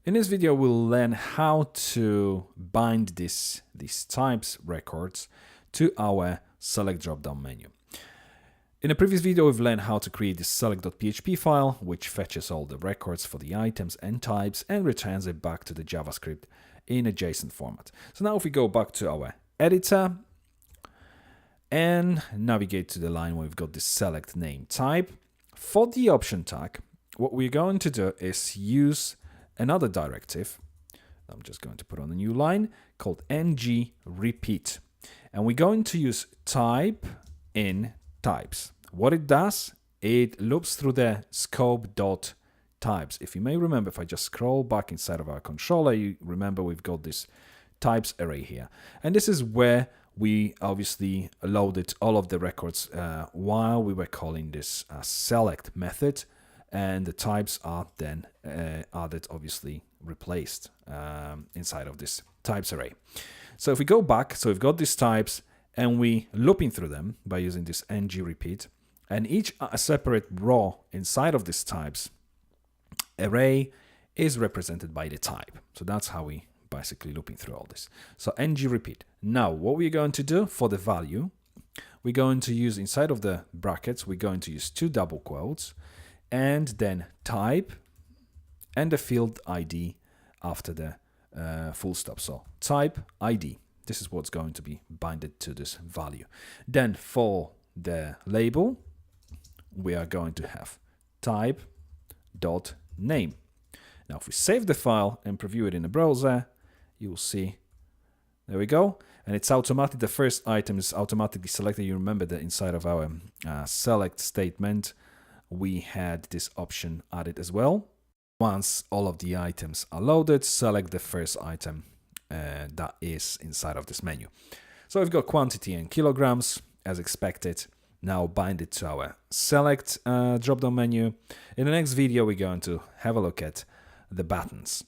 In this video, we'll learn how to bind these types records to our select drop-down menu. In a previous video, we've learned how to create this select.php file, which fetches all the records for the items and types and returns it back to the JavaScript in a JSON format. So now if we go back to our editor and navigate to the line where we've got this select name type, for the option tag, what we're going to do is use another directive. I'm just going to put on a new line called ng-repeat. And we're going to use type in types. What it does, it loops through the scope.types. If you may remember, if I just scroll back inside of our controller, you remember we've got this types array here. And this is where we obviously loaded all of the records while we were calling this select method. And the types are then added, obviously replaced inside of this types array. So if we go back, so we've got these types and we looping through them by using this ng-repeat, and each separate row inside of this types array is represented by the type. So that's how we basically looping through all this. So ng-repeat. Now what we're going to do for the value, we're going to use inside of the brackets, we're going to use two double quotes, and then type and the field ID after the full stop. So type ID. This is what's going to be binded to this value. Then for the label, we are going to have type.name. Now if we save the file and preview it in the browser, you will see, there we go. And it's automatic. The first item is automatically selected. You remember that inside of our select statement, we had this option added as well. Once all of the items are loaded, select the first item that is inside of this menu. So we've got quantity in kilograms as expected. Now bind it to our select drop-down menu. In the next video, we're going to have a look at the buttons.